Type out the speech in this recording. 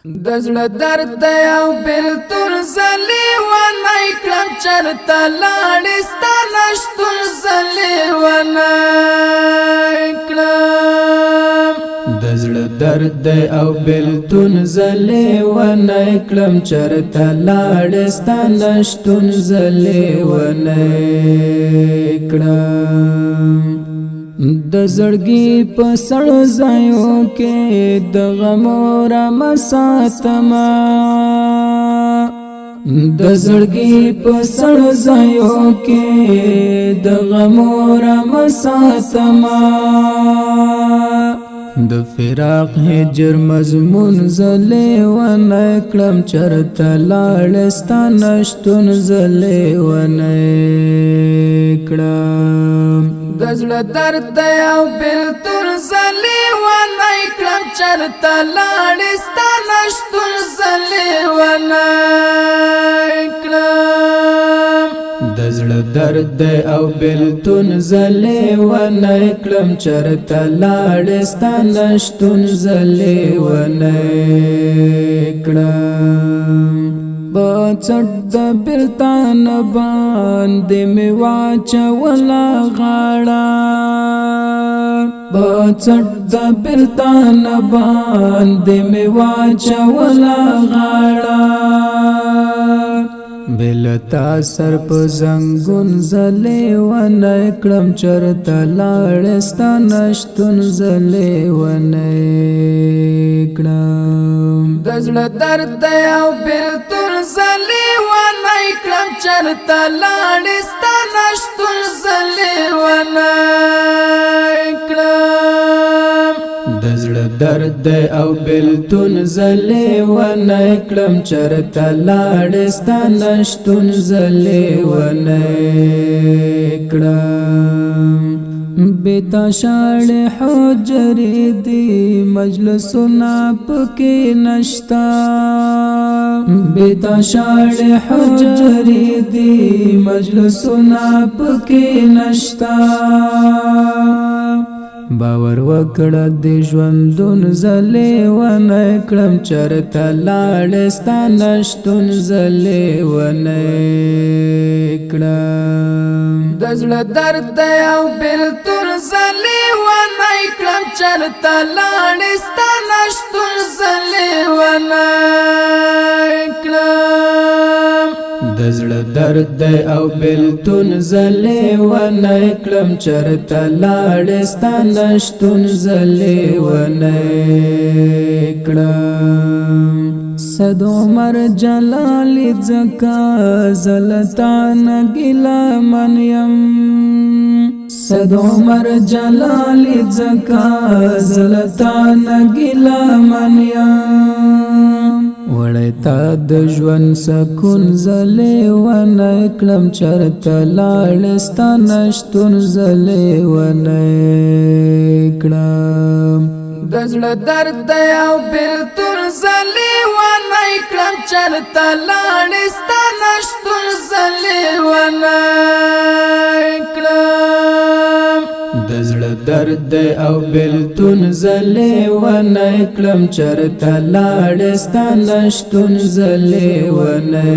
دزړه درد او بیلتون زلی و نای کلم چرتا لاړستا نشتون زلی و نای کلم دزړه درد او بیلتون زلی و نای کلم چرتا لاړستا نشتون زلی و نای کلم د زړګي په سړو ځایو کې د غمو رمساتما د زړګي په سړو ځایو کې د غمو رمساتما د فراق هجر مضمون زلي و نکلم چرته لاړستا نشتون زلي و نکلم دزړه درد او بیلتون زلی و نای کلم چرتا لاړستا نشتون زلی و نای کلم دزړه درد او بیلتون زلی و نای کلم چرتا لاړستا نشتون زلی و نای کلم بچړ د بیلتان باندې می واچولا غاړه بچړ د بیلتان باندې می واچولا غاړه بلتا سر په زنګون زلې و نکړم چرته لاړستا نشتون زلې و نکړم دزړه درد او بیلتون زلی و نکړم چرته لاړستا نشتون زلی و نکړم دزړه درد او بیلتون زلی و نکړم چرته لاړستا نشتون زلی و نکړم بیتا شاړ حجرې دی مجلسونه پکې نشتا بیتا شاړ حجرې دی مجلسونه پکې نشتا باور وکړه د ژوندون زلې و نکړم چرته لاړستا نشتون زلې و نکړم دزړه درد او بیلتون زلی و نکړم چرته لاړستا نشتون زلی و نکړم دزړه درد او بیلتون زلی و نکړم چرته لاړستا نشتون زلی و نکړم صد عمر جلال زکا زلطان گلا منیم صد عمر جلال زکا زلطان گلا منیم وړی تا د ژوند سکون زلی و نکړم چرته لاړستا نشتون زلی و نکړم دزړه درد او بیلتون زلی و نکړم چرته لاړستا نشتون زلی و نکړم دزړه درد او بیلتون زلی و نکړم چرته لاړستا نشتون زلی و نکړم